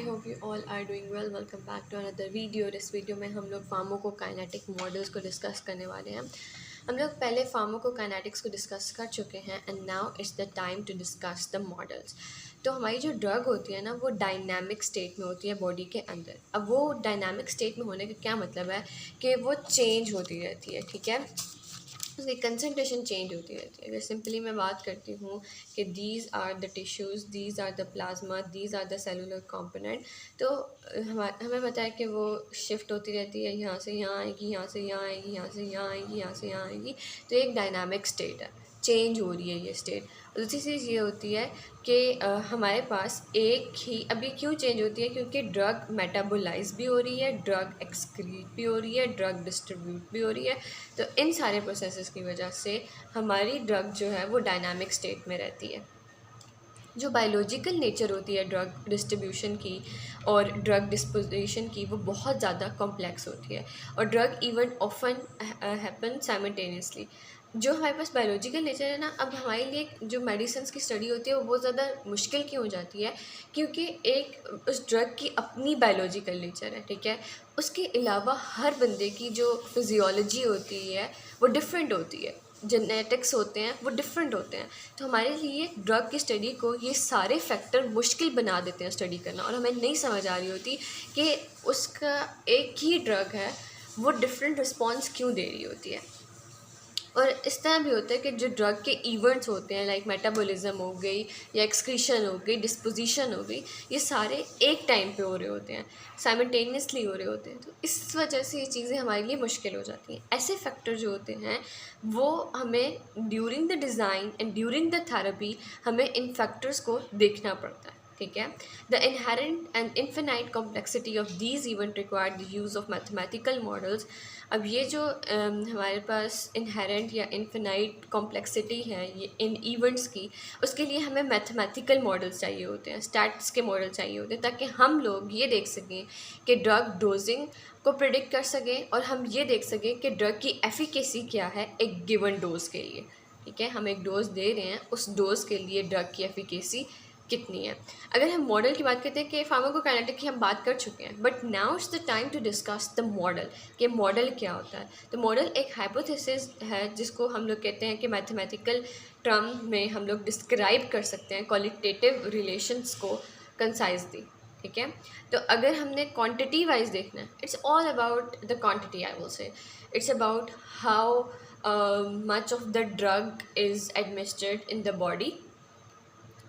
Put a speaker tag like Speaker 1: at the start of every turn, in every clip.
Speaker 1: I hope you all are doing well. Welcome back to another video. इस video में हम लोग pharmacokinetic models को डिस्कस करने वाले हैं। हम लोग पहले फार्माकोकाइनेटिक्स को डिस्कस कर चुके हैं and now it's the time to discuss the models. तो हमारी जो ड्रग होती है ना, वो डायनामिक स्टेट में होती है बॉडी के अंदर। अब वो डायनामिक स्टेट में होने का क्या मतलब है कि वो चेंज होती रहती है, ठीक है, उसकी कंसनट्रेशन चेंज होती रहती है। अगर सिंपली मैं बात करती हूँ कि these are the tissues, these are the plasma, these are the cellular component, तो हमें पता है कि वो शिफ्ट होती रहती है, यहाँ से यहाँ आएगी, यहाँ से यहाँ आएगी, यहाँ से यहाँ आएगी, यहाँ से यहाँ आएगी। तो एक डायनामिक स्टेट है, चेंज हो रही है ये स्टेट। दूसरी चीज़ ये होती है कि हमारे पास एक ही, अभी क्यों चेंज होती है, क्योंकि ड्रग मेटाबोलाइज भी हो रही है, ड्रग एक्सक्रीट भी हो रही है, ड्रग डिस्ट्रीब्यूट भी हो रही है। तो इन सारे प्रोसेसेस की वजह से हमारी ड्रग जो है वो डायनामिक स्टेट में रहती है। जो बायोलॉजिकल नेचर होती है ड्रग डिस्ट्रीब्यूशन की और ड्रग डिस्पोजिशन की, वो बहुत ज़्यादा कॉम्प्लेक्स होती है और drug even often happen simultaneously. जो हमारे पास बायोलॉजिकल नेचर है ना, अब हमारे लिए जो मेडिसिन की स्टडी होती है वो बहुत ज़्यादा मुश्किल क्यों हो जाती है, क्योंकि एक उस ड्रग की अपनी बायोलॉजिकल नेचर है, ठीक है। उसके अलावा हर बंदे की जो फिजियोलॉजी होती है वो डिफरेंट होती है, जेनेटिक्स होते हैं वो डिफरेंट होते हैं। तो हमारे लिए ड्रग की स्टडी को ये सारे फैक्टर मुश्किल बना देते हैं स्टडी करना, और हमें नहीं समझ आ रही होती कि उसका एक ही ड्रग है वो डिफरेंट रिस्पॉन्स क्यों दे रही होती है। और इस तरह भी होता है कि जो ड्रग के इवेंट्स होते हैं, लाइक मेटाबॉलिज्म हो गई या एक्सक्रीशन हो गई, डिस्पोजिशन हो गई, ये सारे एक टाइम पे हो रहे होते हैं, साइमल्टेनियसली हो रहे होते हैं। तो इस वजह से ये चीज़ें हमारे लिए मुश्किल हो जाती हैं। ऐसे फैक्टर जो होते हैं वो हमें during the design and during the therapy हमें इन फैक्टर्स को देखना पड़ता है, ठीक है। The inherent and infinite complexity of these event require the use of mathematical models. अब ये जो हमारे पास इनहेरेंट या इन्फिनाइट कॉम्प्लेक्सिटी है ये इन इवेंट्स की, उसके लिए हमें मैथमेटिकल मॉडल्स चाहिए होते हैं, स्टैट्स के मॉडल चाहिए होते हैं, ताकि हम लोग ये देख सकें कि ड्रग डोजिंग को प्रिडिक्ट कर सकें और हम ये देख सकें कि ड्रग की एफिकेसी क्या है एक गिवन डोज के लिए, ठीक है। हम एक डोज दे रहे हैं, उस डोज के लिए ड्रग की एफिकेसी कितनी है। अगर हम मॉडल की बात करते हैं कि फार्माकोकाइनेटिक की हम बात कर चुके हैं, but now it's the time to discuss the model कि मॉडल क्या होता है। तो मॉडल एक हाइपोथेसिस है जिसको हम लोग कहते हैं कि मैथमेटिकल टर्म में हम लोग डिस्क्राइब कर सकते हैं क्वालिटेटिव रिलेशंस को कंसाइजली, ठीक है। तो अगर हमने क्वांटिटी वाइज देखना है, it's all about the quantity, I will say it's about how much of the drug is administered in the body,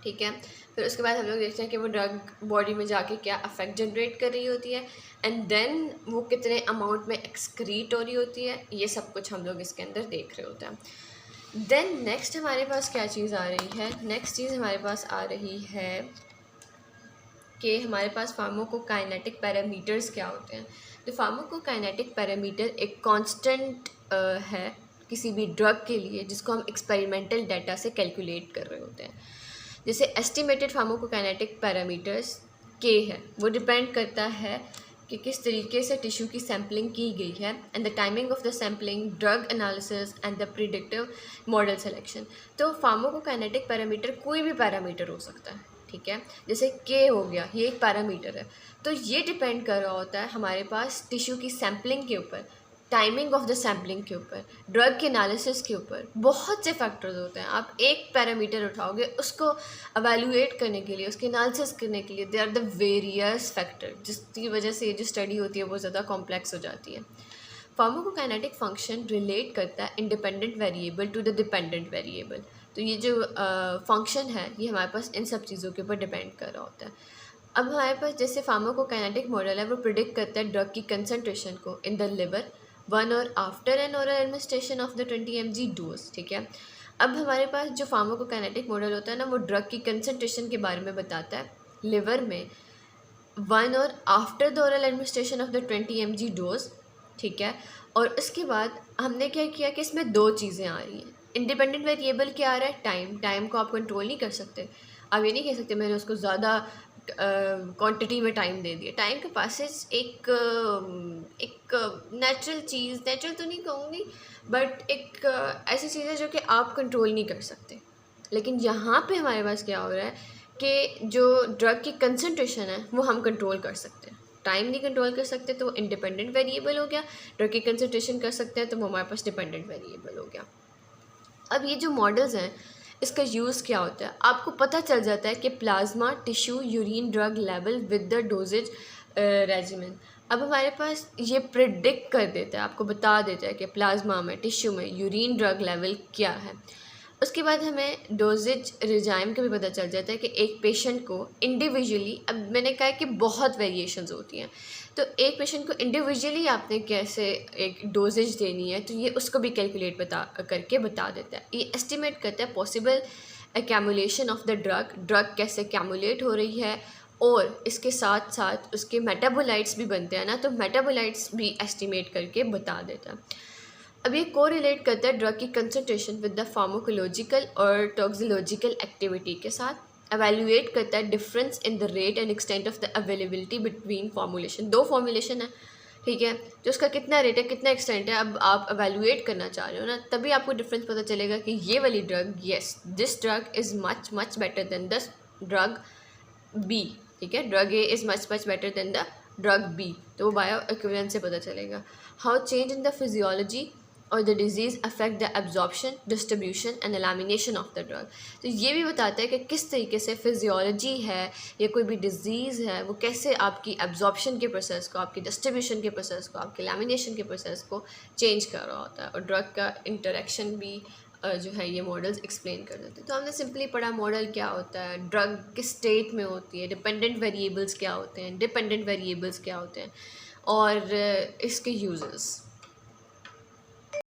Speaker 1: ठीक है। फिर उसके बाद हम लोग देखते हैं कि वो ड्रग बॉडी में जाके क्या अफेक्ट जनरेट कर रही होती है, एंड देन वो कितने अमाउंट में एक्सक्रीट हो रही होती है, ये सब कुछ हम लोग इसके अंदर देख रहे होते हैं। देन नेक्स्ट हमारे पास क्या चीज़ आ रही है, नेक्स्ट चीज़ हमारे पास आ रही है कि हमारे पास फार्माकोकाइनेटिक पैरामीटर्स क्या होते हैं। तो फार्माकोकाइनेटिक पैरामीटर एक कांस्टेंट है किसी भी ड्रग के लिए, जिसको हम एक्सपेरिमेंटल डाटा से कैलकुलेट कर रहे होते हैं। जैसे एस्टिमेटेड फार्माकोकाइनेटिक पैरामीटर्स के है, वो डिपेंड करता है कि किस तरीके से टिश्यू की सैम्पलिंग की गई है and the timing of the sampling, drug analysis and the predictive model selection. तो फार्माकोकाइनेटिक पैरामीटर कोई भी पैरामीटर हो सकता है, ठीक है। जैसे के हो गया, ये एक पैरामीटर है, तो ये डिपेंड कर रहा होता है हमारे पास टिश्यू की सैम्पलिंग के ऊपर, टाइमिंग ऑफ द सैम्पलिंग के ऊपर, ड्रग के एनालिसिस के ऊपर। बहुत से फैक्टर्स होते हैं, आप एक पैरामीटर उठाओगे उसको एवेलुएट करने के लिए, उसके एनालिसिस करने के लिए they are the various factor, जिसकी वजह से ये जो स्टडी होती है वो ज़्यादा कॉम्प्लेक्स हो जाती है। फार्माकोकाइनेटिक फंक्शन रिलेट करता है independent variable to the dependent variable. तो ये जो फंक्शन है ये हमारे पास इन सब चीज़ों के ऊपर डिपेंड कर रहा होता है। अब हमारे पास जैसे फार्माकोकाइनेटिक मॉडल है, वो प्रिडिक्ट करता है ड्रग की कंसनट्रेशन को इन द लिवर वन और after N oral administration of the 20 mg dose, ठीक है। अब हमारे पास जो फार्माकोकाइनेटिक मॉडल होता है ना, वो ड्रग की कंसनट्रेशन के बारे में बताता है लिवर में वन और after the oral administration of the 20 mg dose, ठीक है। और उसके बाद हमने क्या किया कि इसमें दो चीज़ें आ रही हैं। इंडिपेंडेंट वेरिएबल क्या आ रहा है, टाइम को आप कंट्रोल नहीं कर सकते। आप ये नहीं कह सकते मैंने उसको ज़्यादा क्वांटिटी में टाइम दे दिया। टाइम के पासेज एक नेचुरल चीज़, नेचुरल तो नहीं कहूँगी, बट एक ऐसी चीज़ है जो कि आप कंट्रोल नहीं कर सकते। लेकिन यहाँ पे हमारे पास क्या हो रहा है कि जो ड्रग की कंसनट्रेशन है वो हम कंट्रोल कर सकते हैं। टाइम नहीं कंट्रोल कर सकते तो वो इंडिपेंडेंट वेरिएबल हो गया, ड्रग की कंसनट्रेशन कर सकते हैं तो वो हमारे पास डिपेंडेंट वेरिएबल हो गया। अब ये जो मॉडल्स हैं इसका यूज़ क्या होता है, आपको पता चल जाता है कि plasma, tissue, urine drug level with the dosages regimen. अब हमारे पास ये प्रिडिक्ट कर देता है, आपको बता देता है कि प्लाज्मा में, टिश्यू में यूरिन ड्रग लेवल क्या है। उसके बाद हमें डोजेज रिजाइम का भी पता चल जाता है कि एक पेशेंट को इंडिविजुअली, अब मैंने कहा कि बहुत वेरिएशंस होती हैं, तो एक पेशेंट को इंडिविजुअली आपने कैसे एक डोजेज देनी है तो ये उसको भी कैलकुलेट करके बता देता है। ये एस्टिमेट करता है possible accumulation of the drug कैसे एक्यूमुलेट हो रही है, और इसके साथ साथ उसके मेटाबोलाइट्स भी बनते हैं ना, तो मेटाबोलाइट्स भी एस्टिमेट करके बता देता है। अब ये को रिलेट करता है ड्रग की कंसनट्रेशन विद द फार्माकोलॉजिकल और टॉक्सिकोलॉजिकल एक्टिविटी के साथ। एवेल्युएट करता है difference in the rate and extent of the availability between formulation. दो फॉर्मुलेशन है, ठीक है, तो उसका कितना रेट है, कितना एक्सटेंट है, अब आप एवेल्युएट करना चाह रहे हो ना, तभी आपको डिफरेंस पता चलेगा कि ये वाली drug, yes this drug is much much better than the drug B, ठीक है, drug A is much much better than the drug B, तो वो बायो इक्विवेलेंस से पता चलेगा। How change in the physiology और the disease affect the absorption, distribution and elimination of the drug. तो ये भी बताता है कि किस तरीके से फिजियोलॉजी है या कोई भी डिजीज़ है वो कैसे आपकी एब्जॉर्प्शन के प्रोसेस को, आपकी डिस्ट्रीब्यूशन के प्रोसेस को, आपके एलिमिनेशन के प्रोसेस को चेंज कर रहा होता है, और ड्रग का इंटरेक्शन भी जो है ये मॉडल्स एक्सप्लेन कर देते हैं। तो हमने सिंपली पढ़ा मॉडल क्या होता है, ड्रग किस स्टेट में होती है, डिपेंडेंट वेरिएबल्स क्या होते हैं, डिपेंडेंट वेरिएबल्स क्या होते हैं, और इसके यूजेस।